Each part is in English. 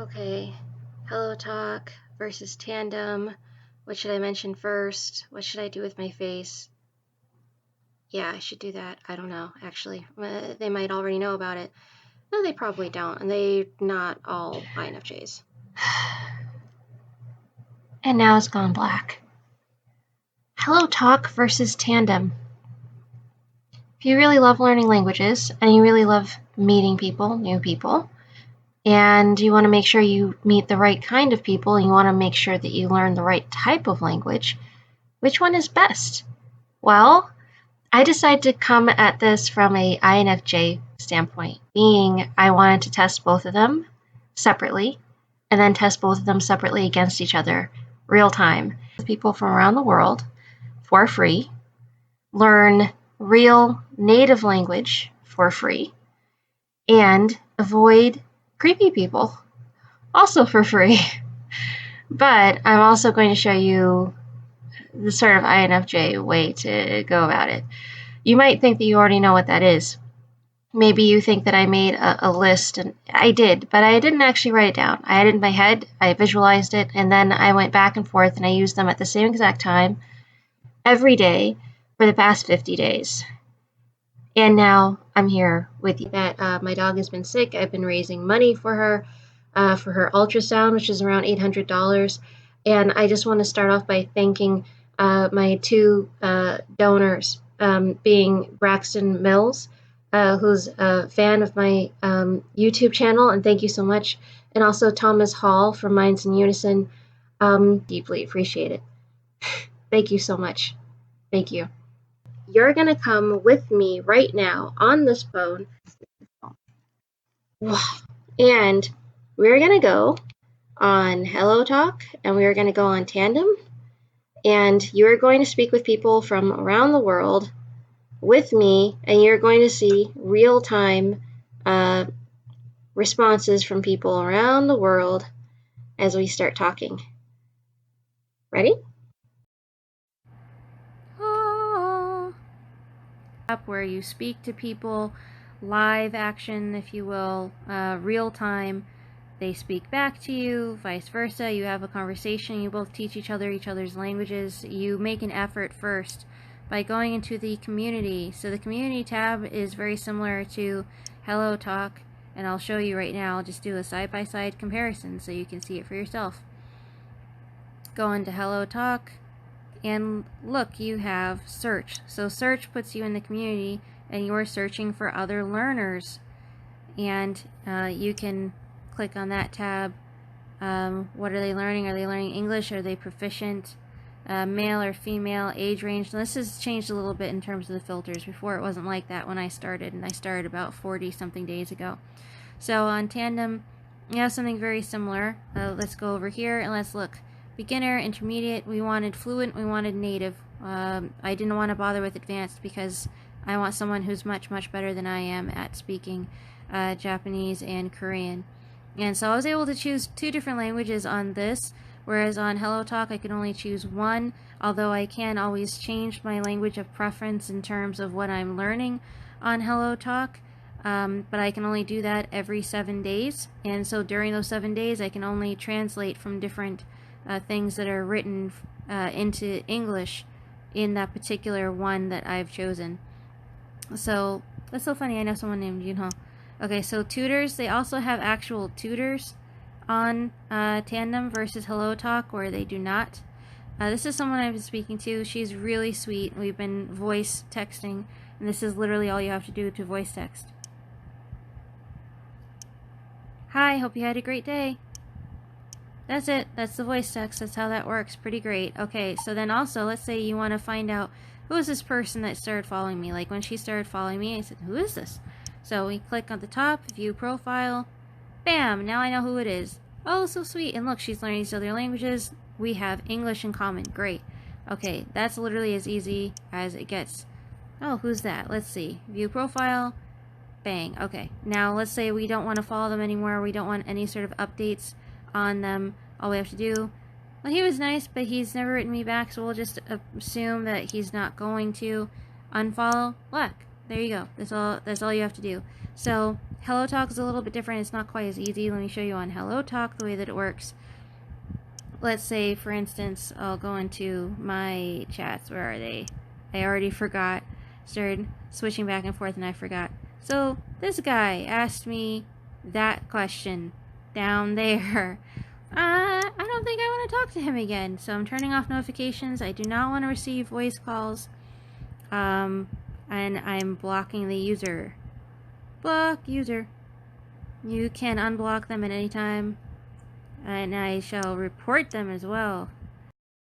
Okay, HelloTalk versus Tandem. What should I mention first? What should I do with my face? Yeah, I should do that. I don't know, actually. They might already know about it. No, they probably don't, and they're not all INFJs. And now it's gone black. HelloTalk versus Tandem. If you really love learning languages, and you really love meeting people, new people, and you want to make sure you meet the right kind of people, and you want to make sure that you learn the right type of language, which one is best? Well, I decided to come at this from a INFJ standpoint, being I wanted to test both of them separately, and then test both of them separately against each other, real time, with people from around the world for free, learn real native language for free, and avoid creepy people also for free. But I'm also going to show you the sort of INFJ way to go about it. You might think that you already know what that is. Maybe you think that I made a list, and I did, but I didn't actually write it down. I had it in my head, I visualized it, and then I went back and forth and I used them at the same exact time every day for the past 50 days. And now I'm here with you. That my dog has been sick. I've been raising money for her ultrasound, which is around $800. And I just want to start off by thanking my two donors, being Braxton Mills, who's a fan of my YouTube channel, and thank you so much. And also Thomas Hall from Minds in Unison. Deeply appreciate it. Thank you so much. Thank you. You're going to come with me right now on this phone, and we're going to go on HelloTalk, and we're going to go on Tandem, and you're going to speak with people from around the world with me, and you're going to see real-time responses from people around the world as we start talking. Ready? Where you speak to people, live action, if you will, real time. They speak back to you, vice versa. You have a conversation. You both teach each other's languages. You make an effort first by going into the community. So the community tab is very similar to HelloTalk, and I'll show you right now. I'll just do a side-by-side comparison so you can see it for yourself. Go into HelloTalk, and look, you have search. So search puts you in the community, and you're searching for other learners. And you can click on that tab. What are they learning? Are they learning English? Are they proficient? Male or female, age range. Now, this has changed a little bit in terms of the filters. Before it wasn't like that when I started, and I started about 40 something days ago. So on Tandem, you have something very similar. Let's go over here and let's look. Beginner, intermediate, we wanted fluent, we wanted native. I didn't want to bother with advanced because I want someone who's much better than I am at speaking Japanese and Korean. And so I was able to choose 2 different languages on this, whereas on HelloTalk I can only choose one, although I can always change my language of preference in terms of what I'm learning on HelloTalk. But I can only do that every 7 days, and so during those 7 days I can only translate from different things that are written into English in that particular one that I've chosen. So that's so funny. I know someone named Junho. Okay, so tutors, they also have actual tutors on Tandem versus HelloTalk, where they do not. This is someone I've been speaking to. She's really sweet. We've been voice texting, and this is literally all you have to do to voice text. Hi, hope you had a great day. That's it. That's the voice text. That's how that works. Pretty great. Okay, so then also, let's say you want to find out who is this person that started following me. Like when she started following me, I said, who is this? So we click on the top, view profile. Bam! Now I know who it is. Oh, so sweet. And look, she's learning these other languages. We have English in common. Great. Okay, that's literally as easy as it gets. Oh, who's that? Let's see. View profile. Bang. Okay. Now let's say we don't want to follow them anymore. We don't want any sort of updates on them. All we have to do, well, he was nice, but he's never written me back, so we'll just assume that he's not going to unfollow. Look, there you go. That's all you have to do. So HelloTalk is a little bit different. It's not quite as easy. Let me show you on HelloTalk the way that it works. Let's say, for instance, I'll go into my chats. Where are they? I already forgot. Started switching back and forth and I forgot. So this guy asked me that question down there. I don't think I want to talk to him again. So I'm turning off notifications. I do not want to receive voice calls. And I'm blocking the user. Block user. You can unblock them at any time. And I shall report them as well.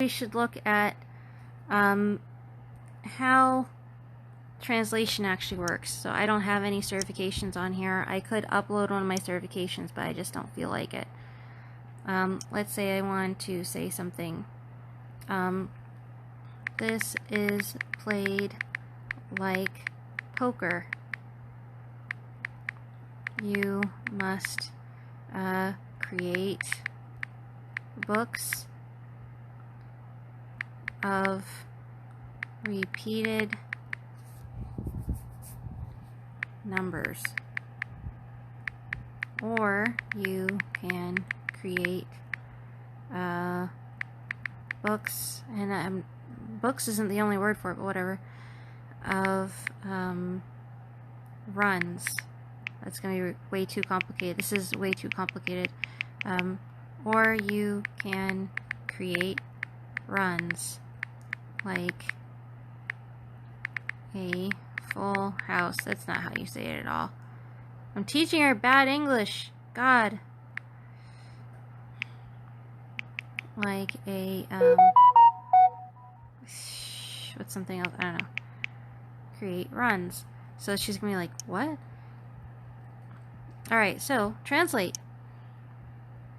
We should look at how translation actually works. So I don't have any certifications on here. I could upload one of my certifications, but I just don't feel like it. Let's say I want to say something. This is played like poker. You must create books of repeated numbers, or you can create books, and books isn't the only word for it, but whatever, of runs. That's going to be way too complicated. This is way too complicated. Or you can create runs like a full house. That's not how you say it at all. I'm teaching her bad English. God. Like a, what's something else? I don't know. Create runs. So she's going to be like, what? Alright, so, translate.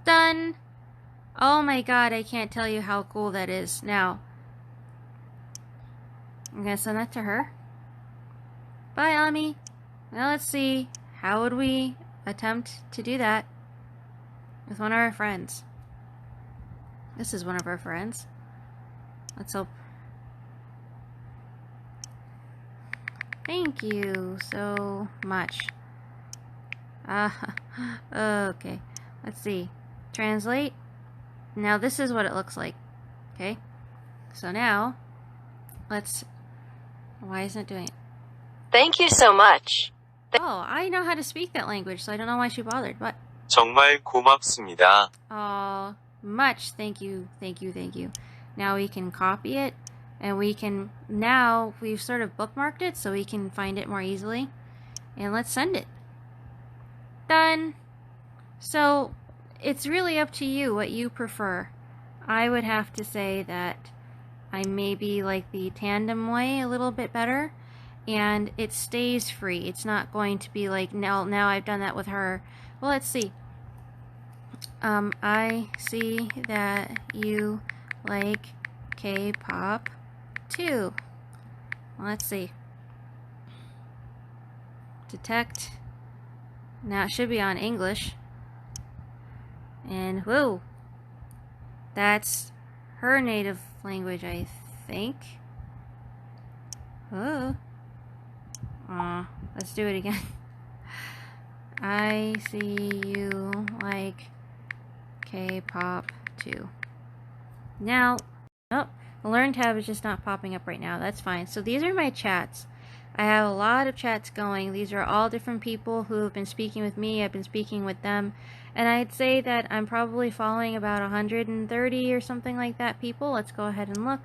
Done! Oh my god, I can't tell you how cool that is. Now, I'm gonna send that to her. Bye, Ami. Now let's see, how would we attempt to do that with one of our friends? This is one of our friends. Let's hope. Thank you so much. Okay. Let's see. Translate. Now this is what it looks like. Okay. So now, let's... Why isn't it doing it? Thank you so much. Oh, I know how to speak that language, so I don't know why she bothered. But 정말 고맙습니다. oh, much. Thank you. Thank you. Thank you. Now we can copy it, and we can... Now we've sort of bookmarked it, so we can find it more easily. And let's send it. Done. So it's really up to you what you prefer. I would have to say that I maybe like the Tandem way a little bit better, and it stays free. It's not going to be like, now I've done that with her. Well, let's see. I see that you like K-pop too. Let's see. Detect. Now it should be on English. And whoa, that's her native language, I think. Oh, let's do it again. I see you like K-pop too. Now, oh, the Learn tab is just not popping up right now. That's fine. So these are my chats. I have a lot of chats going. These are all different people who have been speaking with me. I've been speaking with them. And I'd say that I'm probably following about 130 or something like that people. Let's go ahead and look.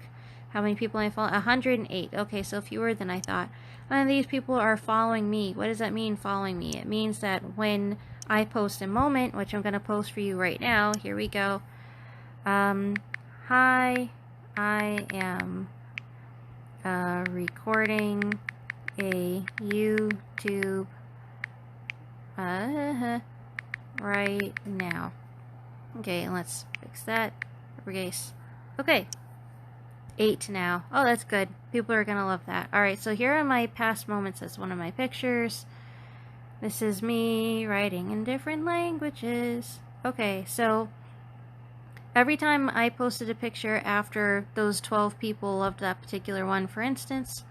How many people I follow? 108. Okay, so fewer than I thought. And these people are following me. What does that mean, following me? It means that when I post a moment, which I'm going to post for you right now. Here we go. Hi, I am recording a YouTube right now. Okay, and let's fix that. Uppercase. Okay. 8 now. Oh, that's good. People are gonna love that. Alright, so here are my past moments as one of my pictures. This is me writing in different languages. Okay, so every time I posted a picture after those 12 people loved that particular one, for instance,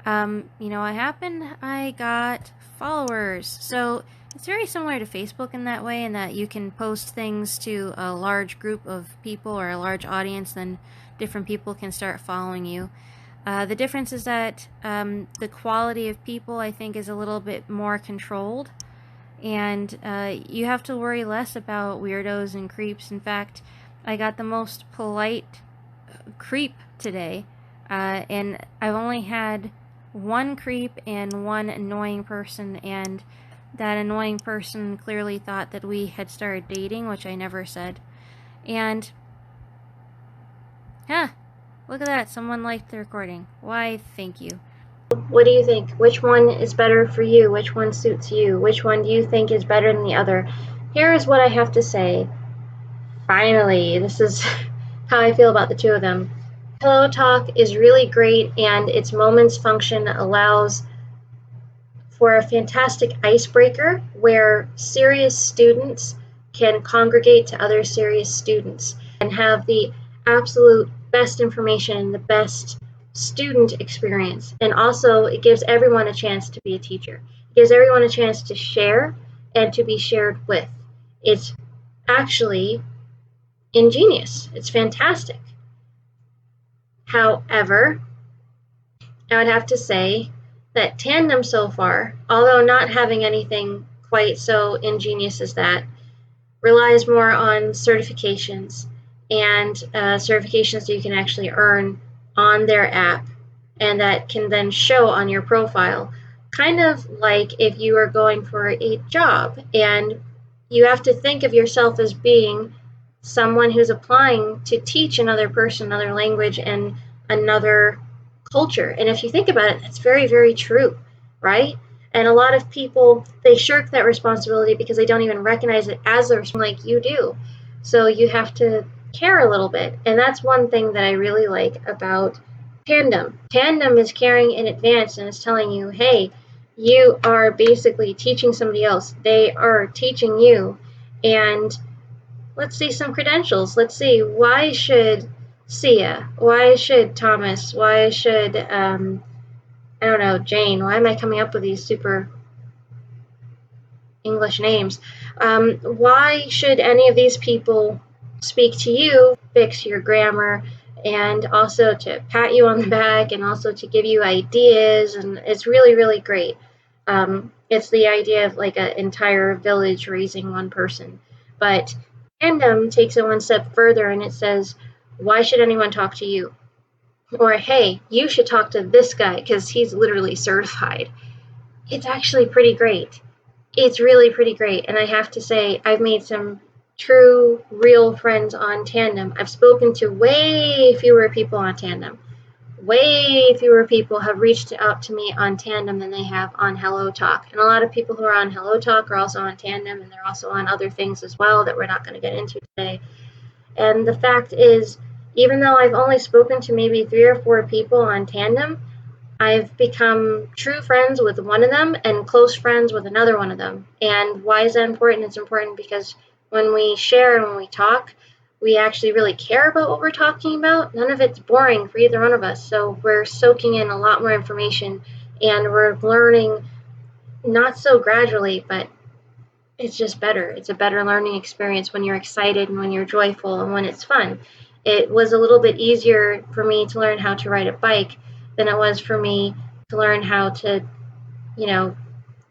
you know what happened? I got followers. So It's very similar to Facebook in that way, in that you can post things to a large group of people or a large audience, then different people can start following you. The difference is that the quality of people, I think, is a little bit more controlled, and you have to worry less about weirdos and creeps. In fact, I got the most polite creep today, and I've only had one creep and one annoying person, and that annoying person clearly thought that we had started dating, which I never said. And, look at that, someone liked the recording. Why, thank you. What do you think? Which one is better for you? Which one suits you? Which one do you think is better than the other? Here is what I have to say. Finally, this is how I feel about the two of them. HelloTalk is really great, and its moments function allows for a fantastic icebreaker where serious students can congregate to other serious students and have the absolute best information and the best student experience. And also, it gives everyone a chance to be a teacher. It gives everyone a chance to share and to be shared with. It's actually ingenious. It's fantastic. However, I would have to say that Tandem so far, although not having anything quite so ingenious as that, relies more on certifications and certifications that you can actually earn on their app and that can then show on your profile. Kind of like if you are going for a job and you have to think of yourself as being someone who's applying to teach another person another language and another culture. And if you think about it, that's very, very true, right? And a lot of people, they shirk that responsibility because they don't even recognize it as a responsibility like you do. So you have to care a little bit. And that's one thing that I really like about Tandem. Tandem is caring in advance and it's telling you, hey, you are basically teaching somebody else. They are teaching you. And let's see some credentials. Let's see, why should Sia? Why should Thomas? Why should, I don't know, Jane? Why am I coming up with these super English names? Why should any of these people speak to you, fix your grammar, and also to pat you on the back and also to give you ideas? And it's really, really great. It's the idea of like an entire village raising one person. But Tandem takes it one step further and it says, why should anyone talk to you? Or, hey, you should talk to this guy because he's literally certified. It's actually pretty great. It's really pretty great. And I have to say, I've made some true, real friends on Tandem. I've spoken to way fewer people on Tandem. Way fewer people have reached out to me on Tandem than they have on HelloTalk. And a lot of people who are on HelloTalk are also on Tandem, and they're also on other things as well that we're not going to get into today. And the fact is, even though I've only spoken to maybe 3 or 4 people on Tandem, I've become true friends with one of them and close friends with another one of them. And why is that important? It's important because when we share and when we talk, we actually really care about what we're talking about. None of it's boring for either one of us. So we're soaking in a lot more information and we're learning not so gradually, but it's just better. It's a better learning experience when you're excited and when you're joyful and when it's fun. It was a little bit easier for me to learn how to ride a bike than it was for me to learn how to,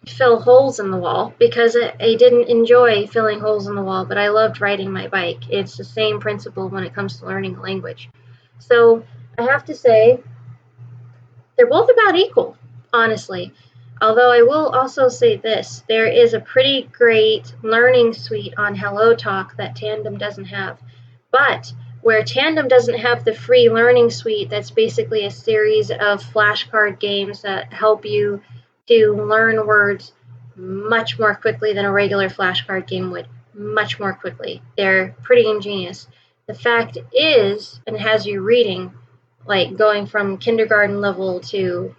fill holes in the wall because I didn't enjoy filling holes in the wall, but I loved riding my bike. It's the same principle when it comes to learning a language. So I have to say, they're both about equal, honestly. Although I will also say this, there is a pretty great learning suite on HelloTalk that Tandem doesn't have. But where Tandem doesn't have the free learning suite, that's basically a series of flashcard games that help you to learn words much more quickly than a regular flashcard game would. Much more quickly. They're pretty ingenious. The fact is, and it has you reading, like going from kindergarten level to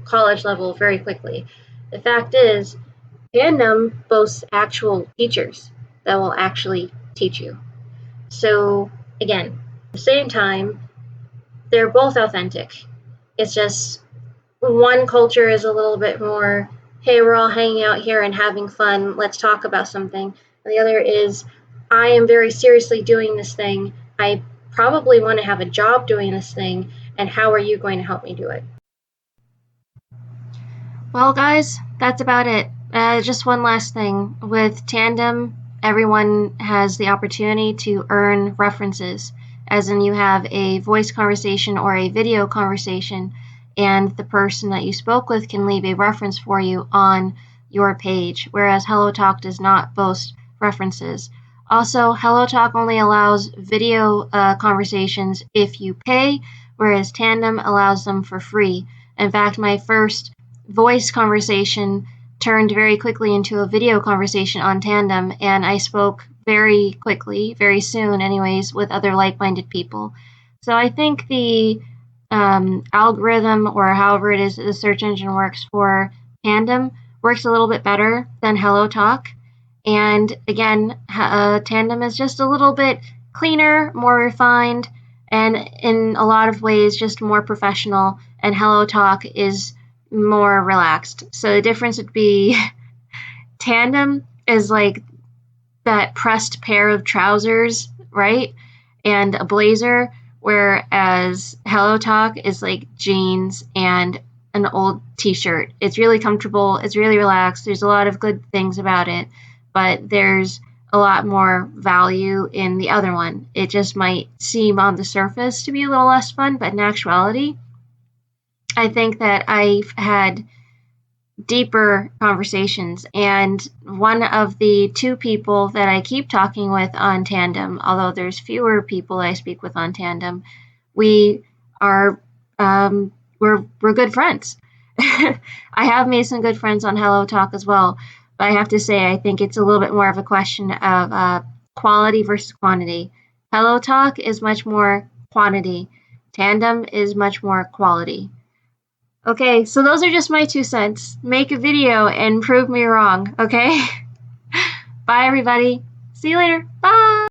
college level very quickly. The fact is, Tandem boasts actual teachers that will actually teach you. So, again, at the same time, they're both authentic. It's just one culture is a little bit more hey, we're all hanging out here and having fun, let's talk about something. And the other is, I am very seriously doing this thing. I probably want to have a job doing this thing, and how are you going to help me do it? Well, guys, that's about it. Just one last thing. With Tandem, everyone has the opportunity to earn references, as in you have a voice conversation or a video conversation, and the person that you spoke with can leave a reference for you on your page, whereas HelloTalk does not boast references. Also, HelloTalk only allows video conversations if you pay, whereas Tandem allows them for free. In fact, my first voice conversation turned very quickly into a video conversation on Tandem, and I spoke very quickly, very soon, anyways, with other like minded people. So I think the algorithm, or however it is that the search engine works for Tandem, works a little bit better than HelloTalk. And again, Tandem is just a little bit cleaner, more refined, and in a lot of ways just more professional. And HelloTalk is more relaxed. So the difference would be Tandem is like that pressed pair of trousers, right? And a blazer, whereas HelloTalk is like jeans and an old t-shirt. It's really comfortable, it's really relaxed. There's a lot of good things about it, but there's a lot more value in the other one. It just might seem on the surface to be a little less fun, but in actuality, I think that I've had deeper conversations. And one of the two people that I keep talking with on Tandem, although there's fewer people I speak with on Tandem, we are we're good friends. I have made some good friends on HelloTalk as well, but I have to say I think it's a little bit more of a question of quality versus quantity. HelloTalk is much more quantity. Tandem is much more quality. Okay, so those are just my 2 cents. Make a video and prove me wrong, okay? Bye, everybody. See you later. Bye.